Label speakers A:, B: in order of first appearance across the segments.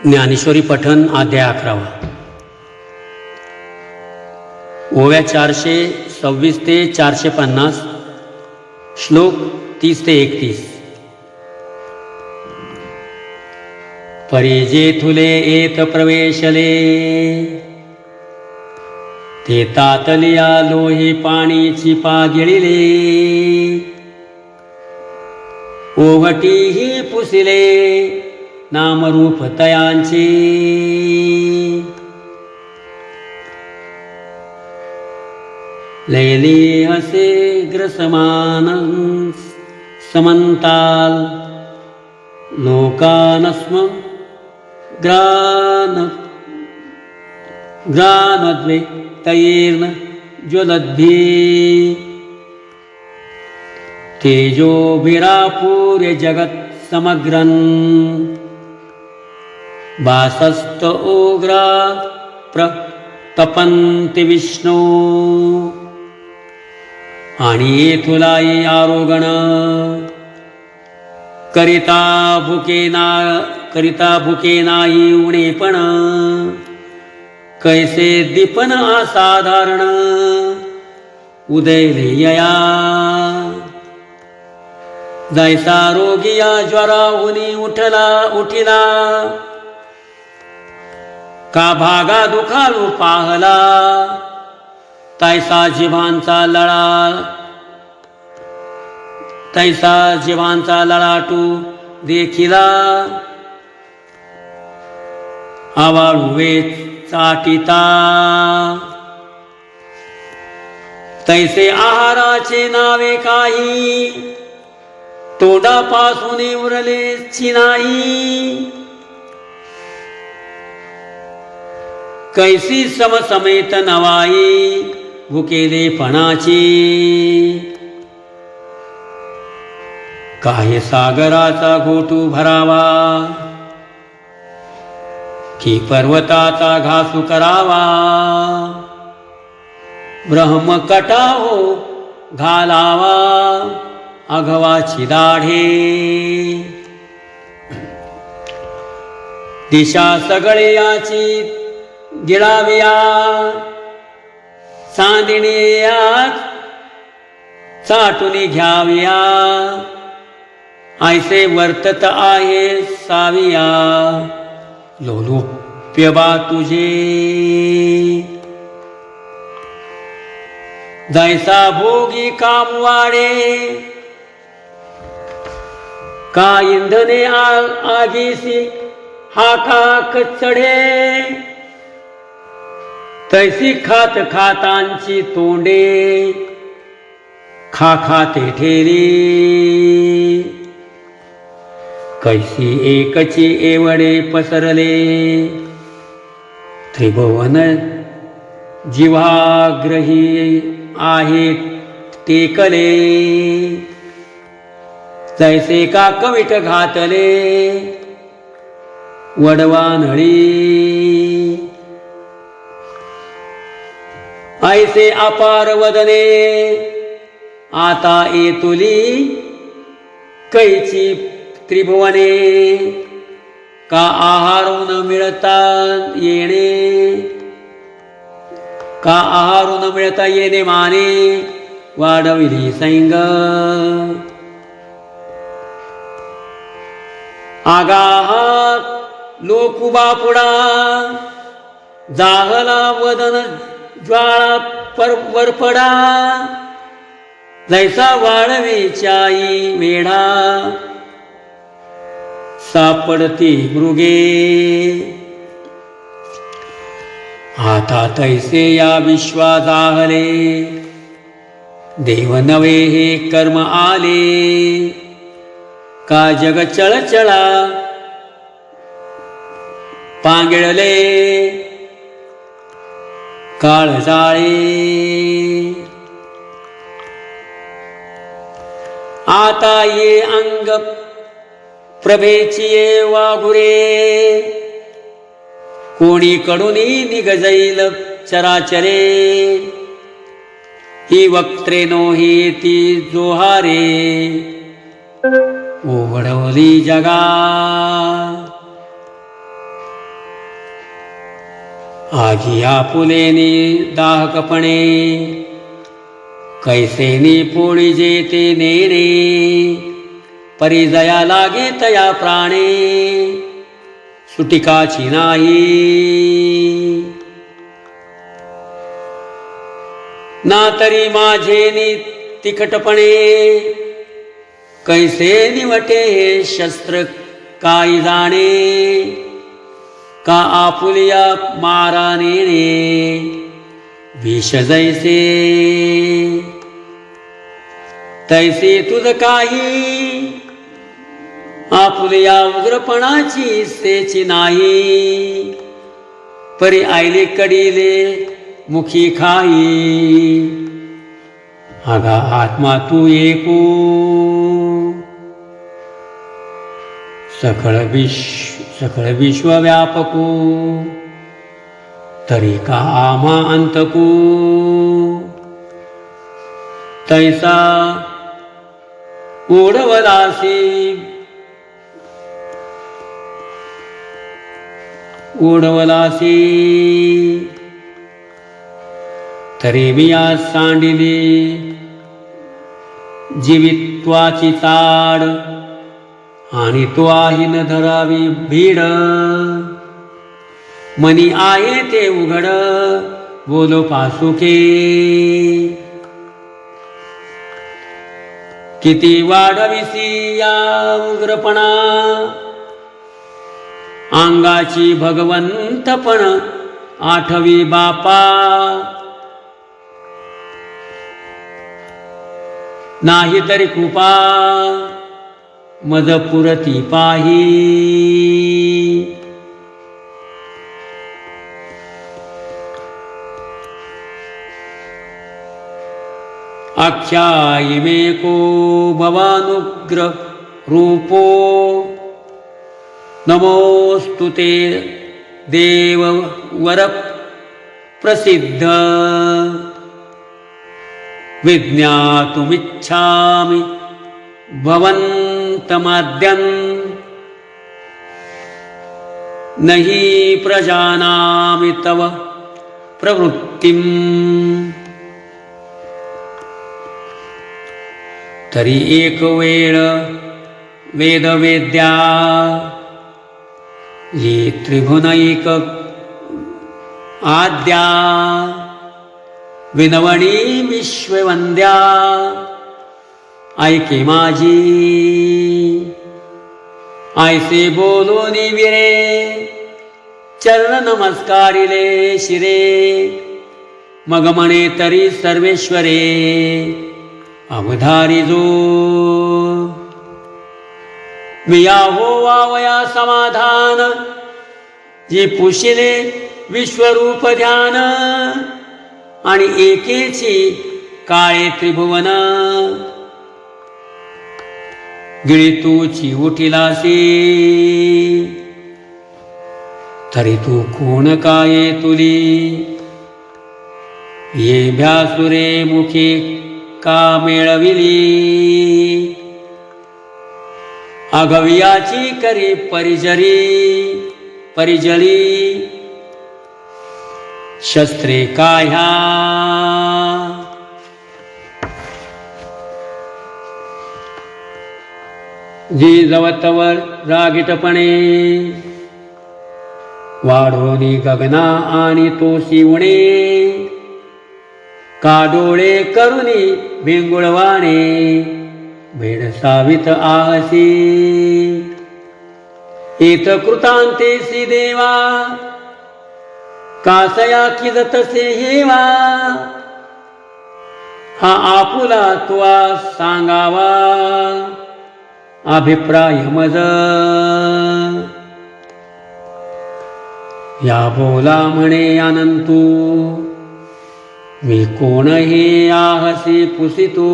A: ज्ञानेश्वरी पठण अध्याय 11. ओव्या 426 ते 450, श्लोक 30 ते 31. परी जेथुले एत प्रवेशले, ते तातलिया लोही पाणीची पागिळिले. ओघटीही पुसिले नामरूप तयांची. लैली हसे ग्रसमान समंताल, लोकानस्म ग्रानद्वे तैर्न ज्वलद्भी. तेजोभिरापूर्य जगत् समग्रन्, वासस्त उग्रा प्रतपन्ति विष्णू. आणि येथुलाई आरोगण, करिता भुके नाही उणेपण. कैसे दीपन असाधारण, उदयले यया. जैसा रोगिया ज्वराहुनी उठिला, का भागा दुखालू पाहला. तैसा जीवांचा लळाटू देखिला. आवाळुवे चाटिता, तैसे आहाराचे नावे काही. तोंडापासून उरलेची नाही. कैसी समसमेत नवाई, भुकेले फणाची. काय सागराचा घोटू भरावा, की पर्वताचा घासू करावा. ब्रह्मकटाहो घालावा, अघवाची दाढे. दिशा सगळे याची गिळाविया, चांदणीयात चाटून घ्याविया. ऐसे वर्तत आहे साविया, लोलुप्य बा तुझे. जैसा भोगी काम वाढे, का इंधने आगीसी हाकाक चढे. तैसी खातांची तोंडे, खाते ठेरी. कैसी एकची एवढे पसरले, त्रिभुवन जिव्हाग्रही आहे टेकले. जैसे का कविट घातले, वडवानळी. ऐसे अपार वदने, आता येतुली कैची त्रिभुवने. का आहारून मिळता येणे, माने वाढविली सैंग. आगाहात लोकुबापुडा, जाहला वदन ज्वाळा वरपडा. जैसा वाळवेच्याई मेढा, सापडती मृगे. आता तैसे या विश्वा जाहले, देव नवे हे कर्म आले. का जग चळचळा पांगिळले, काळजाळे. आता ये अंग प्रभेची वाघुरे. कोणीकडून निगजैल चराचरे. ही वक्त्रेनो ही ती जोहारे. ओवडवली जगा आजी आपुलेनी दाहकपणे कैसेनी पोळी जेते नेणे परिजया लागे तया प्राणे सुटिकाची नाही ना तरी माझेनी तिखटपणे कैसे निवटे हे शस्त्र काय जाणे का आपुलिया मारा नेणे विष जैसे तैसे तुझ काही आपुलिया उग्रपणाची सेची नाही परी आईले कडीले मुखी खाई अगा आत्मा तू एकू सकळ विश्व व्यापकू तरी का आम्हा अंतकू तैसा ओढवलासी तरी मी आज सांडिली जीवित्वाची चाड आणि तो आहे न धरावी भीड मनी आहे ते उघड बोलो पासुके किती वाढविसी या उग्रपणा अंगाची भगवंतपण आठवी बापा नाही तरी कृपा मज पुरती पाही आख्यायिमे को भवानुग्र रूपो नमोस्तु ते देव वर प्रसिद्ध विज्ञातुमिच्छामि भवन्तमाद्यं नहि प्रजानामि तव प्रवृत्तिम् तरी एक वेळ वेदवेद्या ये त्रिभुवनैक आद्या विनवणी विश्ववंद्या ऐके माझी ऐसे बोलोनी विरे चरण नमस्कारिले शिरे मग म्हणे तरी सर्वेश्वरे अवधारी जो मिया हो वावया समाधान जी पुशिले विश्वरूप ध्यान आणि एकेची काळे त्रिभुवन गिळितूची उठिलासी तरी तू कोण काय तुली ये भ्यासुरे मुखे का मेळविली अगवियाची करी परिजली शस्त्रे काह्या जी जवतवर रागीटपणे वाढोनी गगना आणि तो शिवणे का डोळे करुनी भिंगुळवाणे भेडसावित आहसी एत कृतांतेसी देवा कासया किजतसे हेवा हा आपुला तुआ सांगावा अभिप्राय मज या बोला म्हणे अनंतू मी कोण हे आहसी पुसितो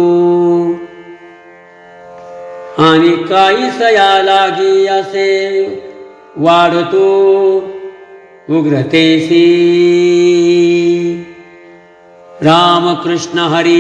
A: आणि काही सया लागी असे वाढतो उग्रतेसी रामकृष्ण हरी।